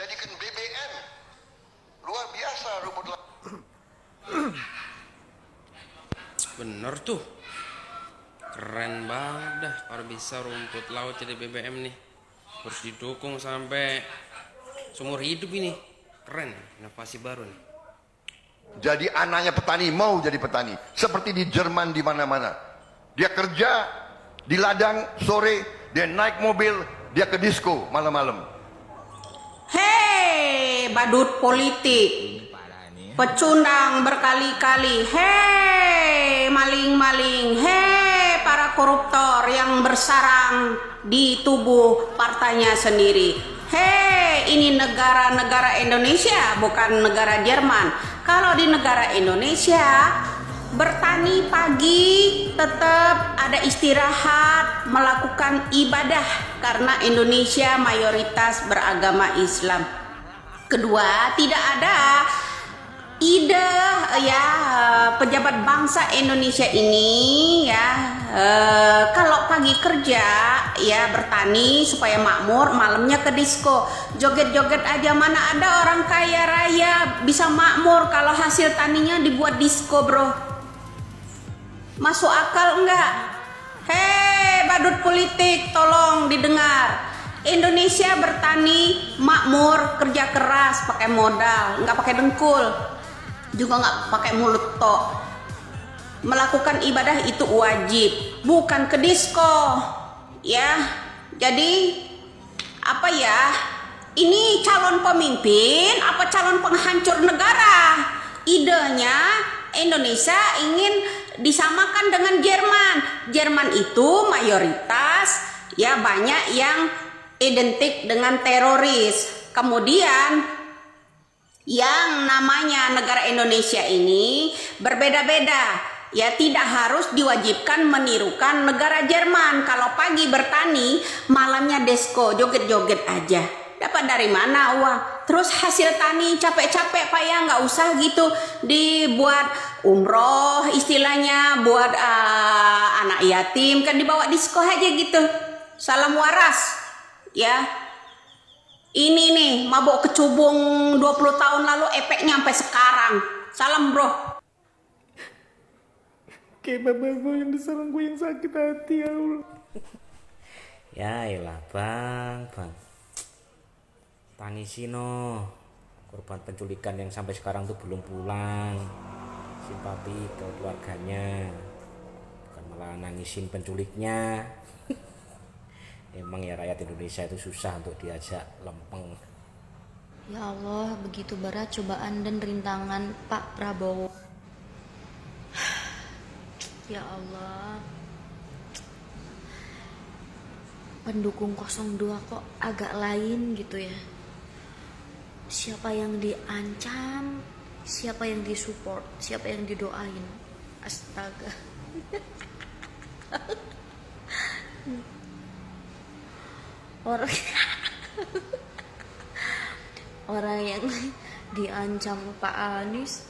jadikan BBM. Luar biasa rumput laut. Bener tuh, keren banget dah kalau bisa rumput laut jadi BBM nih. Harus didukung sampai seumur hidup ini. Keren, inovasi baru nih. Jadi anaknya petani mau jadi petani. Seperti di Jerman di mana-mana. Dia kerja di ladang sore, dia naik mobil, dia ke disco malam-malam. Hei, badut politik, pecundang berkali-kali. Hei, maling-maling. Hei, para koruptor yang bersarang di tubuh partainya sendiri. Hei, ini negara Indonesia, bukan negara Jerman. Kalau di negara Indonesia, bertani pagi tetap ada istirahat, melakukan ibadah karena Indonesia mayoritas beragama Islam. Kedua, tidak ada ide ya pejabat bangsa Indonesia ini ya kalau pagi kerja ya bertani supaya makmur, malamnya ke disco joget-joget aja. Mana ada orang kaya raya bisa makmur kalau hasil taninya dibuat disco, bro? Masuk akal enggak? Hei, badut politik, tolong didengar. Indonesia bertani makmur, kerja keras, pakai modal, nggak pakai dengkul, juga nggak pakai mulut tok. Melakukan ibadah itu wajib, bukan ke disco, ya. Jadi apa ya? Ini calon pemimpin apa calon penghancur negara? Idenya Indonesia ingin disamakan dengan Jerman. Jerman itu mayoritas ya banyak yang identik dengan teroris. Kemudian yang namanya negara Indonesia ini berbeda-beda. Ya tidak harus diwajibkan menirukan negara Jerman. Kalau pagi bertani, malamnya disco, joget-joget aja. Dapat dari mana uang? Terus hasil tani capek-capek Pak ya, nggak usah gitu dibuat umroh istilahnya, buat anak yatim kan dibawa disco aja gitu. Salam waras ya. Ini nih mabok kecubung 20 tahun lalu, efeknya sampai sekarang. Salam bro. Kayak bapak gue yang diserang, gue yang sakit hati, ya Allah. Ya elah bang tangisi no, korban penculikan yang sampai sekarang tuh belum pulang. Simpati ke keluarganya, bukan malah nangisin penculiknya. Emang ya rakyat Indonesia itu susah untuk diajak lempeng. Ya Allah, begitu berat cobaan dan rintangan Pak Prabowo. Ya Allah, pendukung 02 kok agak lain gitu ya. Siapa yang diancam, siapa yang disupport, siapa yang didoain. Astaga. Orang yang diancam Pak Anies,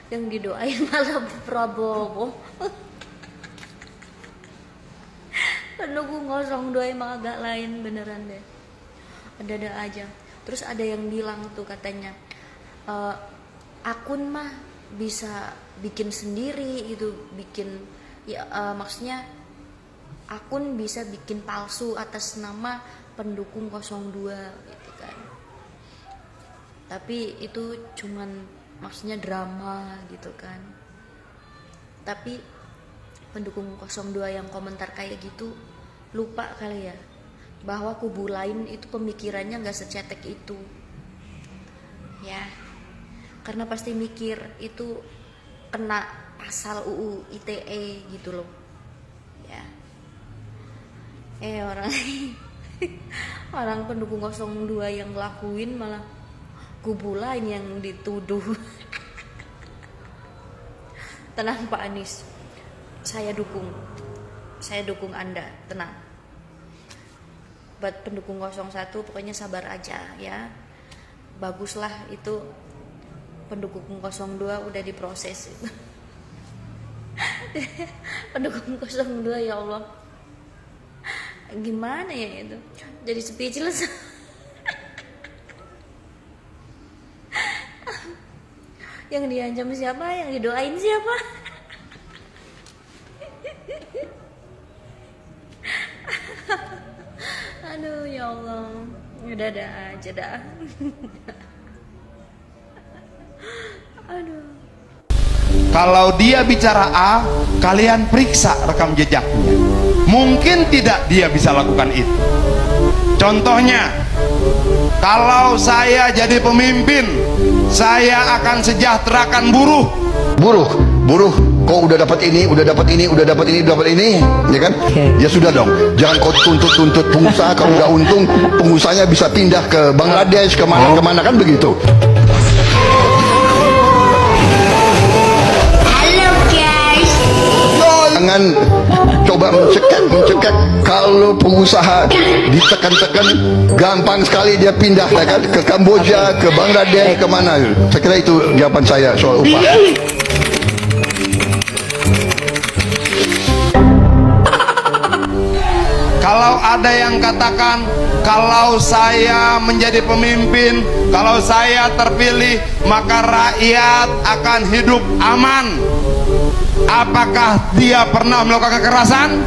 yang didoain malah Prabowo. Pendukung 02 emang agak lain beneran deh. Ada aja. Terus ada yang bilang tuh katanya akun mah bisa bikin sendiri gitu, bikin ya maksudnya akun bisa bikin palsu atas nama pendukung 02 gitu kan. Tapi itu cuman maksudnya drama gitu kan. Tapi pendukung 02 yang komentar kayak gitu lupa kali ya bahwa kubu lain itu pemikirannya gak secetek itu ya, karena pasti mikir itu kena pasal UU ITE gitu loh ya. Orang orang pendukung 02 yang ngelakuin malah kubu lain yang dituduh. Tenang Pak Anies, saya dukung Anda, tenang. Buat pendukung 01 pokoknya sabar aja ya. Baguslah itu pendukung 02 udah diproses. Pendukung 02 ya Allah. Gimana ya itu? Jadi speechless. Yang diancam siapa? Yang didoain siapa? Aduh ya Allah, udah aja dah. Aduh. Kalau dia bicara A, kalian periksa rekam jejaknya. Mungkin tidak dia bisa lakukan itu. Contohnya, kalau saya jadi pemimpin, saya akan sejahterakan buruh. Buruh, kau udah dapat ini, udah dapat ini, udah dapat ini, udah dapat ini, ya kan? Ya sudah dong, jangan kau tuntut pengusaha. Kalau udah untung, pengusahanya bisa pindah ke Bangladesh, kemana-kemana, kan begitu. Jangan coba mencekik. Kalau pengusaha ditekan-tekan, gampang sekali dia pindah, ya kan? Ke Kamboja, ke Bangladesh, kemana. Saya kira itu jawaban saya soal upah. Kalau ada yang katakan, kalau saya menjadi pemimpin, kalau saya terpilih, maka rakyat akan hidup aman. Apakah dia pernah melakukan kekerasan?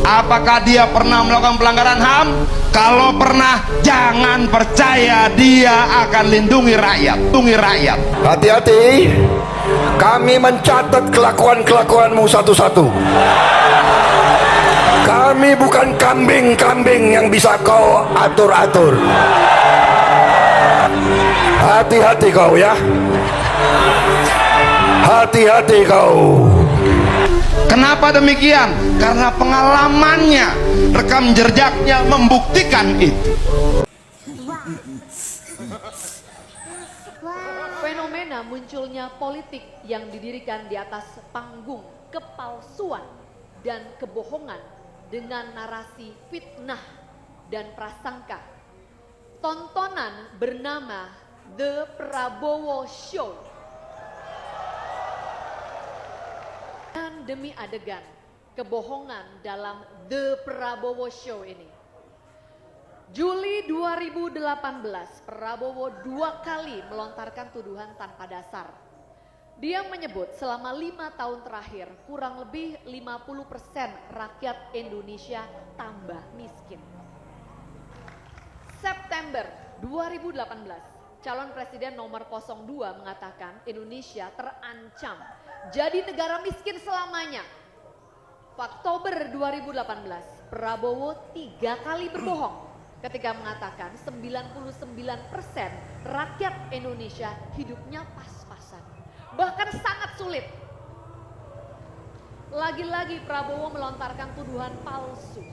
Apakah dia pernah melakukan pelanggaran HAM? Kalau pernah, jangan percaya dia akan lindungi rakyat. Hati-hati, kami mencatat kelakuan-kelakuanmu satu-satu. Kami bukan kambing-kambing yang bisa kau atur-atur. Hati-hati kau ya. Hati-hati kau. Kenapa demikian? Karena pengalamannya, rekam jejaknya membuktikan itu. Fenomena munculnya politik yang didirikan di atas panggung kepalsuan dan kebohongan dengan narasi fitnah dan prasangka. Tontonan bernama The Prabowo Show. Dan demi adegan kebohongan dalam The Prabowo Show ini. Juli 2018, Prabowo 2 kali melontarkan tuduhan tanpa dasar. Dia menyebut selama 5 tahun terakhir kurang lebih 50% rakyat Indonesia tambah miskin. September 2018, calon presiden nomor 02 mengatakan Indonesia terancam jadi negara miskin selamanya. Oktober 2018, Prabowo 3 kali berbohong ketika mengatakan 99% rakyat Indonesia hidupnya pas-pasan, bahkan sangat sulit. Lagi-lagi Prabowo melontarkan tuduhan palsu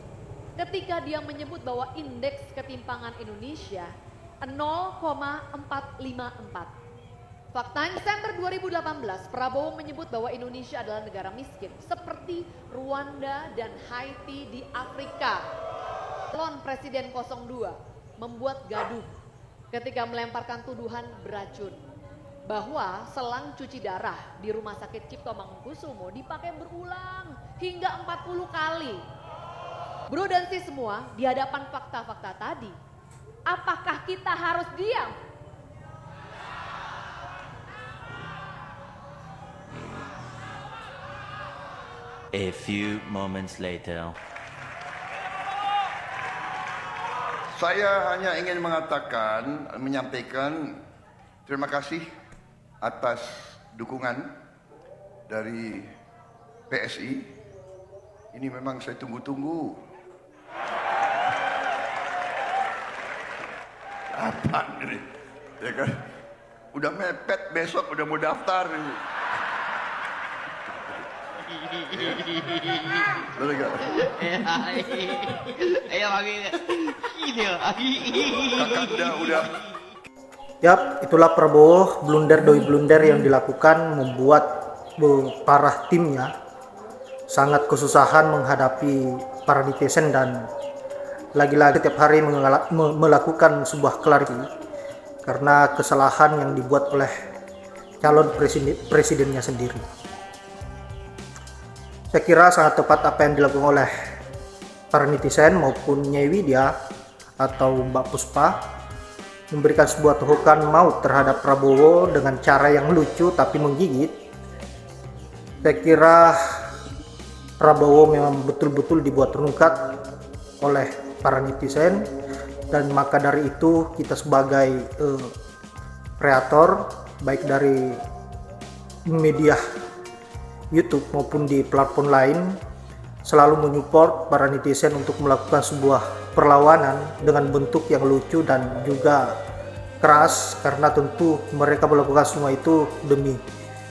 ketika dia menyebut bahwa indeks ketimpangan Indonesia 0,454. Fakta Desember 2018, Prabowo menyebut bahwa Indonesia adalah negara miskin seperti Rwanda dan Haiti di Afrika. Calon Presiden 02 membuat gaduh ketika melemparkan tuduhan beracun bahwa selang cuci darah di Rumah Sakit Cipto Mangunkusumo dipakai berulang hingga 40 kali. Bro dan sis semua, di hadapan fakta-fakta tadi, apakah kita harus diam? A few moments later. Saya hanya ingin menyampaikan terima kasih atas dukungan dari PSI. Ini memang saya tunggu-tunggu. Apa ini? Ya kan? Udah mepet, besok udah mau daftar. Betul gak? Kakanda udah. Yap, itulah Prabowo, blunder doi blunder yang dilakukan membuat parah timnya sangat kesusahan menghadapi para netizen dan lagi-lagi tiap hari melakukan sebuah klarifikasi karena kesalahan yang dibuat oleh calon presidennya sendiri. Saya kira sangat tepat apa yang dilakukan oleh para netizen maupun Nyai Widya atau Mbak Puspa memberikan sebuah tuhukan maut terhadap Prabowo dengan cara yang lucu tapi menggigit. Saya kira Prabowo memang betul-betul dibuat terungkat oleh para netizen, dan maka dari itu kita sebagai kreator baik dari media YouTube maupun di platform lain selalu menyupport para netizen untuk melakukan sebuah perlawanan dengan bentuk yang lucu dan juga keras, karena tentu mereka melakukan semua itu demi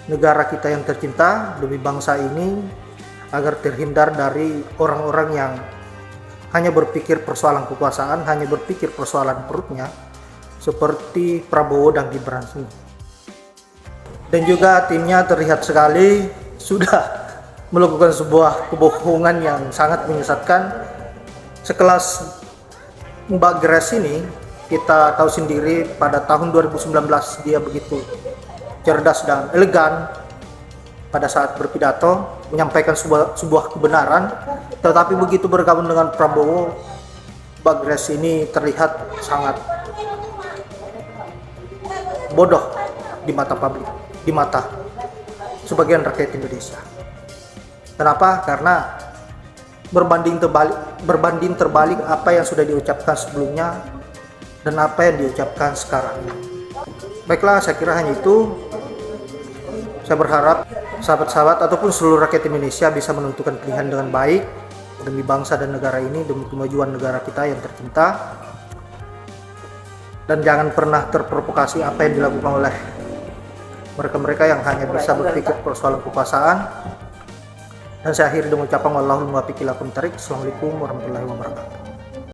negara kita yang tercinta, demi bangsa ini, agar terhindar dari orang-orang yang hanya berpikir persoalan kekuasaan, hanya berpikir persoalan perutnya, seperti Prabowo dan Gibran ini. Dan juga timnya terlihat sekali sudah melakukan sebuah kebohongan yang sangat menyesatkan. Sekelas Mbak Grace ini, kita tahu sendiri pada tahun 2019 dia begitu cerdas dan elegan pada saat berpidato menyampaikan sebuah kebenaran, tetapi begitu bergabung dengan Prabowo, Mbak Grace ini terlihat sangat bodoh di mata publik, di mata sebagian rakyat Indonesia. Kenapa? Karena berbanding terbalik apa yang sudah diucapkan sebelumnya dan apa yang diucapkan sekarang. Baiklah, saya kira hanya itu. Saya berharap sahabat-sahabat ataupun seluruh rakyat Indonesia bisa menentukan pilihan dengan baik demi bangsa dan negara ini, demi kemajuan negara kita yang tercinta. Dan jangan pernah terprovokasi apa yang dilakukan oleh mereka-mereka yang hanya bisa berpikir persoalan kekuasaan. Dan saya akhiri dengan ucapan wallahul muwaffiq ila aqwamit thoriq. Assalamualaikum warahmatullahi wabarakatuh.